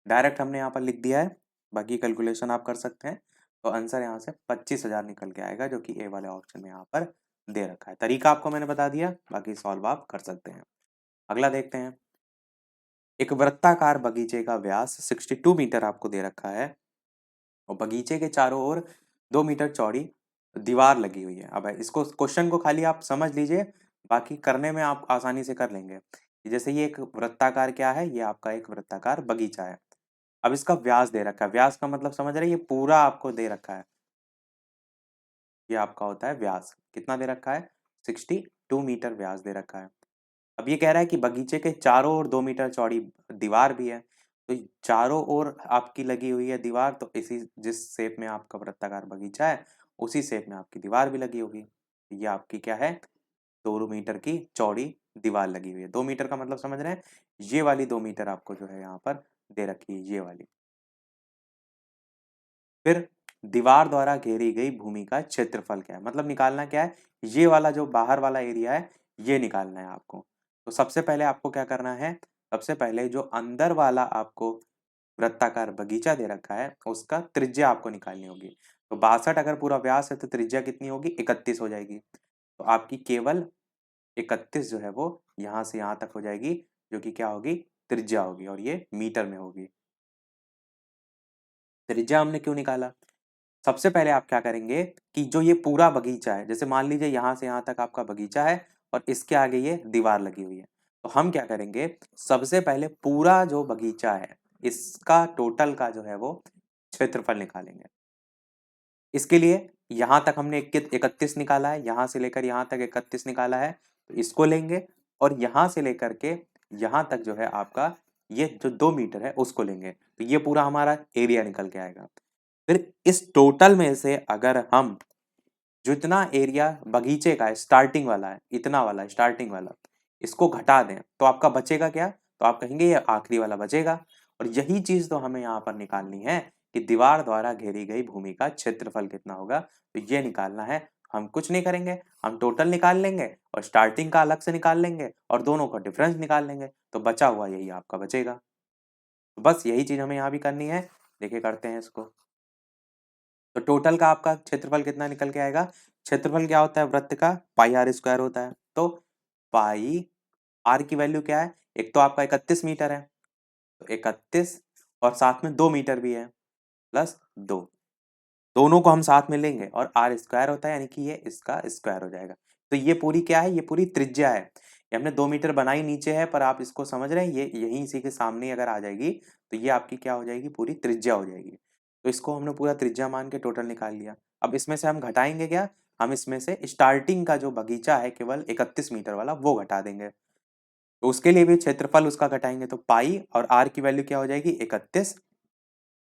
डायरेक्ट हमने यहाँ पर लिख दिया है, बाकी कैलकुलेशन आप कर सकते हैं। तो आंसर यहाँ से 25,000 निकल के आएगा, जो कि ए वाले ऑप्शन में यहाँ पर दे रखा है। तरीका आपको मैंने बता दिया, बाकी सॉल्व आप कर सकते हैं। अगला देखते हैं। एक वृत्ताकार बगीचे का व्यास 62 मीटर आपको दे रखा है और बगीचे के चारों ओर 2 मीटर चौड़ी दीवार लगी हुई है। अब इसको क्वेश्चन को खाली आप समझ लीजिए, बाकी करने में आप आसानी से कर लेंगे। जैसे ये एक वृत्ताकार क्या है, ये आपका एक वृत्ताकार बगीचा है। अब इसका व्यास दे रखा है, व्यास का मतलब समझ रहे हैं, ये पूरा आपको दे रखा है, ये आपका होता है व्यास। कितना दे रखा है, 62 मीटर व्यास दे रखा है। अब ये कह रहा है कि बगीचे के चारों ओर 2 मीटर चौड़ी दीवार भी है। तो चारों ओर आपकी लगी हुई है दीवार, तो इसी जिस शेप में आपका वृत्ताकार बगीचा है उसी शेप में आपकी दीवार भी लगी होगी। ये आपकी क्या है, 2 मीटर की चौड़ी दीवार लगी हुई है। 2 मीटर का मतलब समझ रहे हैं, ये वाली 2 मीटर आपको जो है यहाँ पर दे रखी है, ये वाली। फिर दीवार द्वारा घेरी गई भूमि का क्षेत्रफल क्या है, मतलब निकालना क्या है, ये वाला जो बाहर वाला एरिया है ये निकालना है आपको। तो सबसे पहले आपको क्या करना है, सबसे पहले जो अंदर वाला आपको वृत्ताकार बगीचा दे रखा है उसका त्रिज्या आपको निकालनी होगी। तो 62 अगर पूरा व्यास है तो त्रिज्या कितनी होगी, 31 हो जाएगी। तो आपकी केवल 31 जो है वो यहाँ से यहाँ तक हो जाएगी, जो कि क्या होगी, त्रिज्या होगी, और ये मीटर में होगी। त्रिज्या हमने क्यों निकाला, सबसे पहले आप क्या करेंगे कि जो ये पूरा बगीचा है, जैसे मान लीजिए यहाँ से यहाँ तक आपका बगीचा है और इसके आगे ये दीवार लगी हुई है, तो हम क्या करेंगे, सबसे पहले पूरा जो बगीचा है इसका टोटल का जो है वो क्षेत्रफल निकालेंगे। इसके लिए यहाँ तक हमने 31 निकाला है, यहाँ से लेकर यहाँ तक 31 निकाला है, तो इसको लेंगे और यहाँ से लेकर के यहाँ तक जो है आपका ये जो 2 मीटर है उसको लेंगे, तो ये पूरा हमारा एरिया निकल के आएगा। फिर इस टोटल में से अगर हम जितना एरिया बगीचे का है, स्टार्टिंग वाला है, इतना वाला स्टार्टिंग वाला, इसको घटा दें तो आपका बचेगा क्या, तो आप कहेंगे ये आखिरी वाला बचेगा। और यही चीज तो हमें यहाँ पर निकालनी है कि दीवार द्वारा घेरी गई भूमि का क्षेत्रफल कितना होगा, तो ये निकालना है। हम कुछ नहीं करेंगे, हम टोटल निकाल लेंगे और स्टार्टिंग का अलग से निकाल लेंगे और दोनों का डिफरेंस निकाल लेंगे, तो बचा हुआ यही आपका बचेगा। तो बस यही चीज हमें यहाँ भी करनी है। देखिए करते हैं इसको। तो टोटल का आपका क्षेत्रफल कितना निकल के आएगा, क्षेत्रफल क्या होता है वृत्त का, पाई आर स्क्वायर होता है। तो पाई आर की वैल्यू क्या है, एक तो आपका 31 मीटर है, तो 31 और साथ में 2 मीटर भी है प्लस 2, दोनों को हम साथ में लेंगे और आर स्क्वायर होता है, यानी कि ये इसका स्क्वायर हो जाएगा। तो ये पूरी क्या है, ये पूरी त्रिज्या है। ये हमने 2 मीटर बनाई नीचे है, पर आप इसको समझ रहे हैं, ये यहीं इसी के सामने अगर आ जाएगी तो ये आपकी क्या हो जाएगी, पूरी त्रिज्या हो जाएगी। तो इसको हमने पूरा त्रिज्या मान के टोटल निकाल लिया। अब इसमें से हम घटाएंगे क्या, हम इसमें से स्टार्टिंग का जो बगीचा है केवल 31 मीटर वाला वो घटा देंगे। तो उसके लिए भी क्षेत्रफल उसका घटाएंगे, तो पाई और आर की वैल्यू क्या हो जाएगी, 31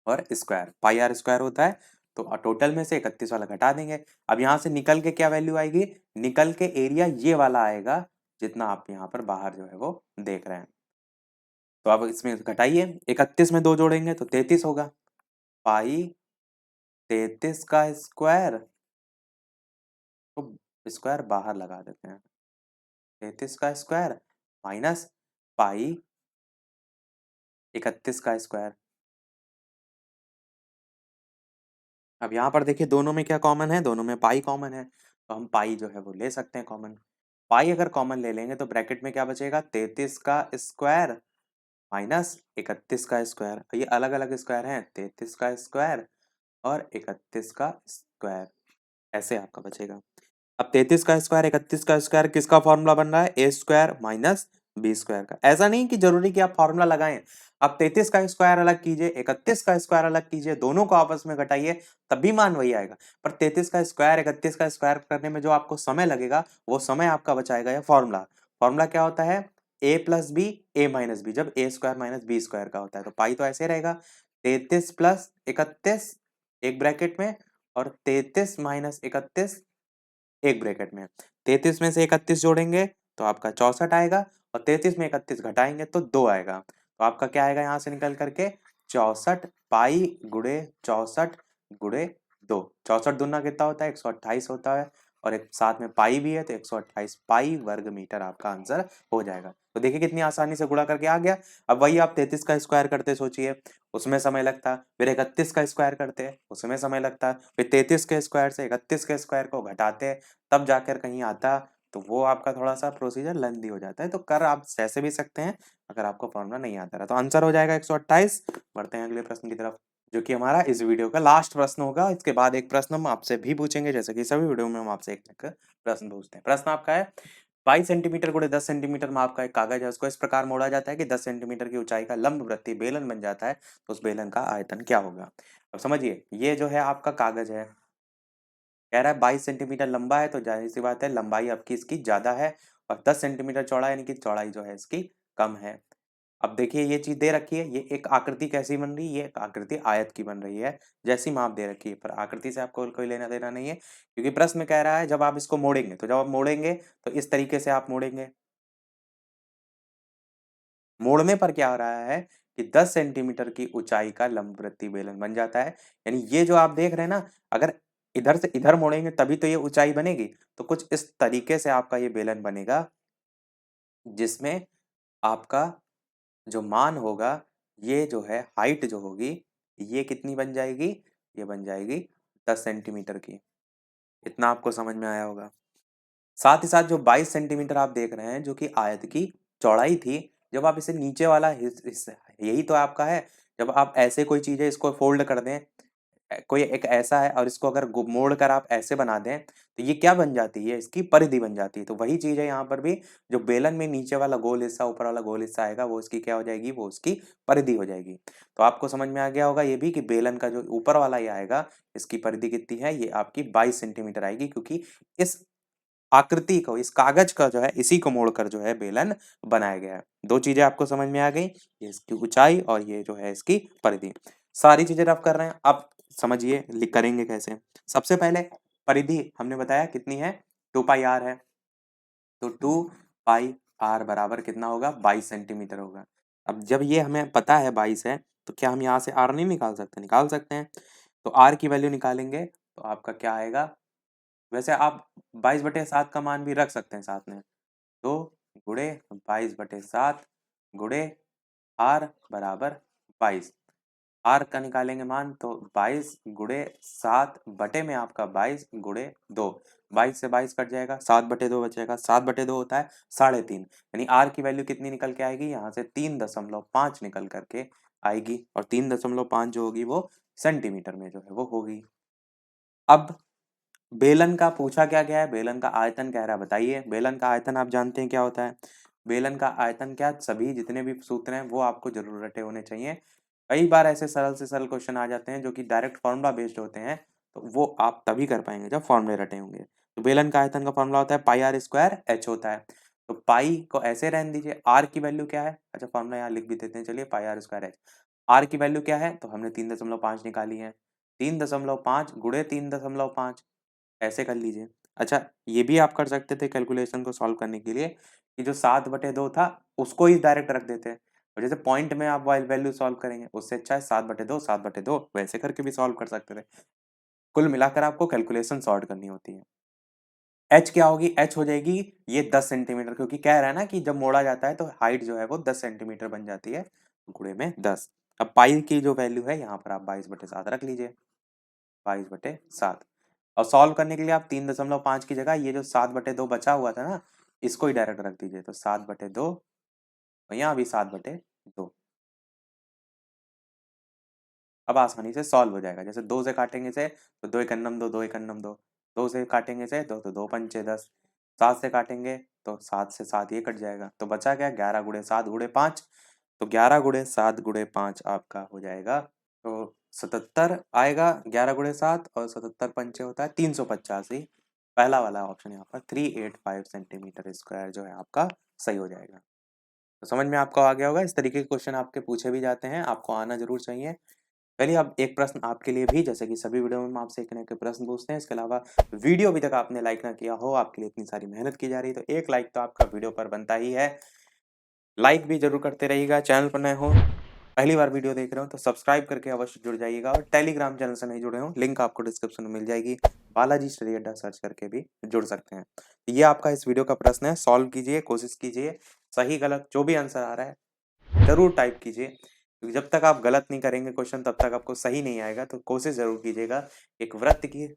और स्क्वायर, पाई आर स्क्वायर होता है। तो टोटल में से 31 वाला घटा देंगे। अब यहाँ से निकल के क्या वैल्यू आएगी, निकल के एरिया ये वाला आएगा जितना आप यहाँ पर बाहर जो है वो देख रहे हैं। तो अब इसमें घटाइए, 31 में 2 जोड़ेंगे तो 33 होगा, पाई 33 का स्क्वायर, तो स्क्वायर बाहर लगा देते हैं, 33 का स्क्वायर माइनस पाई 31 का स्क्वायर। अब यहाँ पर देखिए दोनों में क्या कॉमन है, दोनों में पाई कॉमन है, तो हम पाई जो है वो ले सकते हैं कॉमन। पाई अगर कॉमन ले लेंगे तो ब्रैकेट में क्या बचेगा, 33 का स्क्वायर माइनस 31 का स्क्वायर। ये अलग अलग स्क्वायर हैं, 33 का स्क्वायर और 31 का स्क्वायर, ऐसे आपका बचेगा। अब 33 का स्क्वायर 31 का स्क्वायर किसका फॉर्मूला बन रहा है, ए स्क्वायर माइनस बी स्क्वायर का। ऐसा नहीं कि जरूरी कि आप फॉर्मूला लगाएं, आप 33 का स्क्वायर अलग कीजिए, 31 का स्क्वायर अलग कीजिए, दोनों को आपस में घटाइए, तब भी मान वही आएगा। पर 33 का स्क्वायर 31 का स्क्वायर करने में जो आपको समय लगेगा वो समय आपका बचाएगा या फॉर्मूला। फॉर्मूला क्या होता है, ए प्लस बी ए माइनस बी, जब ए स्क्वायर माइनस बी स्क्वायर का होता है। तो पाई तो ऐसे रहेगा 33 प्लस 31 एक ब्रैकेट में और 33 माइनस 31 एक ब्रैकेट में। 33 में से 31 जोड़ेंगे तो आपका 64 आएगा और 33 में 31 घटाएंगे तो 2 आएगा। तो आपका क्या आएगा यहाँ से निकल करके 64 पाई गुड़े 64 गुड़े 2। 64 दूना कितना होता है, 128 होता है, और एक साथ में पाई भी है तो 128 पाई वर्ग मीटर आपका आंसर हो जाएगा। तो देखिए कितनी आसानी से गुणा करके आ गया। अब वही आप 33 का स्क्वायर करते सोचिए, उसमें समय लगता, फिर 31 का स्क्वायर करते हैं उसमें समय लगता, फिर 33 के स्क्वायर से 31 के स्क्वायर को घटाते तब जाकर कहीं आता, तो वो आपका थोड़ा-सा प्रोसीजर लेंथी हो जाता है। तो कर आप ऐसे भी सकते हैं अगर आपको फॉर्मूला नहीं आता रहा। तो आंसर हो जाएगा 128। बढ़ते हैं अगले प्रश्न की तरफ, जो कि हमारा इस वीडियो का लास्ट प्रश्न होगा। इसके बाद एक प्रश्न हम आपसे भी पूछेंगे, जैसे कि सभी वीडियो में हम आपसे एक-एक प्रश्न पूछते हैं। प्रश्न आपका है 22 सेंटीमीटर गुणे 10 सेंटीमीटर में आपका एक कागज है, उसको इस प्रकार मोड़ा जाता है कि 10 सेंटीमीटर की ऊंचाई का लंबवृत्तीय बेलन बन जाता है, तो उस बेलन का आयतन क्या होगा। अब समझिए, ये जो है आपका कागज है, कह रहा है 22 सेंटीमीटर लंबा है, तो जाहिर सी बात है लंबाई आपकी इसकी ज्यादा है, और 10 सेंटीमीटर चौड़ा यानी कि चौड़ाई जो है इसकी कम है। अब देखिए ये चीज दे रखी है, ये एक आकृति कैसी बन रही है, ये एक आकृति आयत की बन रही है, जैसी माप दे रखी है, पर आकृति से आपको कोई लेना देना नहीं है, क्योंकि प्रश्न में कह रहा है जब आप इसको मोड़ेंगे, तो जब आप मोड़ेंगे तो इस तरीके से आप मोड़ेंगे। मोड़ने पर क्या हो रहा है कि 10 सेंटीमीटर की ऊंचाई का लंबवृत्तीय बेलन बन जाता है। यानी ये जो आप देख रहे हैं ना, अगर इधर से इधर मोड़ेंगे तभी तो ये ऊंचाई बनेगी। तो कुछ इस तरीके से आपका ये बेलन बनेगा, जिसमें आपका जो मान होगा, ये जो है हाइट जो होगी, ये कितनी बन जाएगी, ये बन जाएगी 10 सेंटीमीटर की। इतना आपको समझ में आया होगा। साथ ही साथ जो 22 सेंटीमीटर आप देख रहे हैं जो कि आयत की चौड़ाई थी, जब आप इसे नीचे वाला हिस्सा, यही तो आपका है, जब आप ऐसे कोई चीज़ है इसको फोल्ड कर दें, कोई एक ऐसा है और इसको अगर मोड़ कर आप ऐसे बना दें, तो ये क्या बन जाती है, इसकी परिधि बन जाती है। तो वही चीज़ है यहाँ पर भी, जो बेलन में नीचे वाला गोल हिस्सा ऊपर वाला गोल हिस्सा आएगा, वो इसकी क्या हो जाएगी, वो उसकी परिधि हो जाएगी। तो आपको समझ में आ गया होगा ये भी कि बेलन का जो ऊपर वाला ये आएगा, इसकी परिधि कितनी है, ये आपकी 22 सेंटीमीटर आएगी, क्योंकि इस आकृति को, इस कागज का जो है, इसी को मोड़कर जो है बेलन बनाया गया है। दो चीजें आपको समझ में आ गई, ये इसकी ऊंचाई और ये जो है इसकी परिधि। सारी चीजें रफ कर रहे हैं, अब समझिए लिख करेंगे कैसे। सबसे पहले परिधि हमने बताया कितनी है, 2 पाई आर है, तो 2 पाई आर बराबर कितना होगा, 22 सेंटीमीटर होगा। अब जब ये हमें पता है 22 है, तो क्या हम यहाँ से आर नहीं निकाल सकते, निकाल सकते हैं। तो आर की वैल्यू निकालेंगे तो आपका क्या आएगा, वैसे आप 22/7 का मान भी रख सकते हैं साथ में, तो गुणे 22/7 गुणे आर बराबर 22। आर का निकालेंगे मान तो 22 गुणे 7 बटे में आपका 22 गुणे 2, 22 से 22 कट जाएगा, 7/2 बचेगा, 7/2 होता है 3.5, यानी आर की वैल्यू कितनी निकल के आएगी, यहाँ से 3.5 निकल करके आएगी, और 3.5 जो होगी वो सेंटीमीटर में जो है वो होगी। अब बेलन का पूछा क्या गया है, बेलन का आयतन कह रहा है, बताइए बेलन का आयतन आप जानते हैं क्या होता है। बेलन का आयतन क्या, सभी जितने भी सूत्र हैं वो आपको जरूर रटे होने चाहिए। कई बार ऐसे सरल से सरल क्वेश्चन आ जाते हैं जो कि डायरेक्ट फॉर्मूला बेस्ड होते हैं, तो वो आप तभी कर पाएंगे जब फॉर्मूले रटे होंगे। तो बेलन का आयतन का फॉर्मूला होता है पाई आर स्क्वायर एच होता है। तो पाई को ऐसे रहने दीजिए, आर की वैल्यू क्या है, अच्छा फॉर्मूला यहाँ लिख भी देते हैं, चलिए पाई आर स्क्वायर एच। आर की वैल्यू क्या है, तो हमने 3.5 निकाली है, 3.5 गुणे 3.5 ऐसे कर लीजिए। अच्छा, ये भी आप कर सकते थे कैलकुलेशन को सॉल्व करने के लिए, कि जो 7/2 था उसको ही डायरेक्ट रख देते हैं, और जैसे पॉइंट में आप वैल्यू सॉल्व करेंगे उससे अच्छा है 7/2 वैसे करके भी सॉल्व कर सकते थे। कुल मिलाकर आपको कैलकुलेशन सॉर्ट करनी होती है। एच क्या होगी, एच हो जाएगी ये 10 सेंटीमीटर, क्योंकि कह रहा है ना कि जब मोड़ा जाता है तो हाइट जो है वो 10 सेंटीमीटर बन जाती है, गुणे में 10। अब पाई की जो वैल्यू है यहाँ पर आप 22/7 रख लीजिए। 22/7। और सॉल्व करने के लिए आप 3.5 की जगह ये जो 7/2 बचा हुआ था ना, इसको ही डायरेक्ट रख दीजिए। तो 7/2 और यहाँ भी 7/2। अब आसानी से सॉल्व हो जाएगा। जैसे 2 से काटेंगे इसे तो 2 एक अन्नम 2, 2 एक अन्नम 2, 2 से काटेंगे इसे तो 2 पंचे 10, 7 से काटेंगे तो 7 से 7 ये कट जाएगा। तो बचा क्या, 11 गुणे 7 गुणे 5। तो 11 गुणे 7 गुणे 5 आपका हो जाएगा तो 77 आएगा। 11 गुणे 7 और 77 पंचे होता है 385। पहला वाला ऑप्शन यहाँ पर 385 सेंटीमीटर स्क्वायर जो है आपका सही हो जाएगा। तो समझ में आपको आ गया होगा। इस तरीके के क्वेश्चन आपके पूछे भी जाते हैं, आपको आना जरूर चाहिए। चलिए अब एक प्रश्न आपके लिए भी, जैसे कि सभी वीडियो में हम आपसे एक न एक प्रश्न पूछते हैं, इसके अलावा वीडियो अभी तक आपने लाइक ना किया हो, आपके लिए इतनी सारी मेहनत की जा रही है, तो एक लाइक तो आपका वीडियो पर बनता ही है। लाइक भी जरूर करते रहिएगा। चैनल पर नए हो, पहली बार वीडियो देख रहे हो तो सब्सक्राइब करके अवश्य जुड़ जाइएगा। और टेलीग्राम चैनल से नहीं जुड़े हो, लिंक आपको डिस्क्रिप्शन में मिल जाएगी। बालाजी स्टडी अड्डा सर्च करके भी जुड़ सकते हैं। ये आपका इस वीडियो का प्रश्न है, सॉल्व कीजिए, कोशिश कीजिए। सही गलत जो भी आंसर आ रहा है जरूर टाइप कीजिए, क्योंकि जब तक आप गलत नहीं करेंगे क्वेश्चन तब तक आपको सही नहीं आएगा। तो कोशिश जरूर कीजिएगा। एक वृत्त की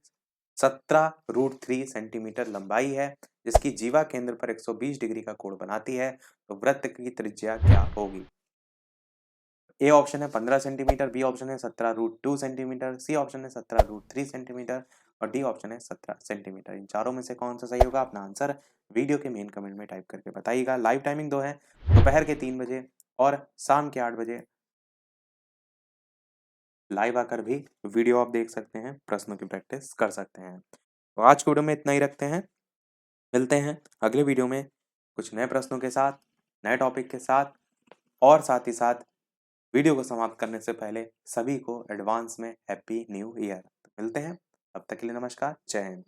17√3 सेंटीमीटर लंबाई है, जिसकी जीवा केंद्र पर 120 डिग्री का कोण बनाती है, तो वृत्त की त्रिज्या क्या होगी। ए ऑप्शन है 15 सेंटीमीटर, बी ऑप्शन है 17√2 सेंटीमीटर, सी ऑप्शन है 17√3 सेंटीमीटर और डी ऑप्शन है 17 सेंटीमीटर। इन चारों में से कौन सा सही होगा, अपना आंसर वीडियो के मेन कमेंट में टाइप करके बताइएगा। लाइव टाइमिंग 2 है, दोपहर के 3 बजे और शाम के 8 बजे लाइव आकर भी वीडियो आप देख सकते हैं, प्रश्नों की प्रैक्टिस कर सकते हैं। तो आज की वीडियो में इतना ही रखते हैं, मिलते हैं अगले वीडियो में कुछ नए प्रश्नों के साथ, नए टॉपिक के साथ। और साथ ही साथ वीडियो को समाप्त करने से पहले सभी को एडवांस में हैप्पी न्यू ईयर। मिलते हैं, तब तक के लिए नमस्कार, जय हिंद।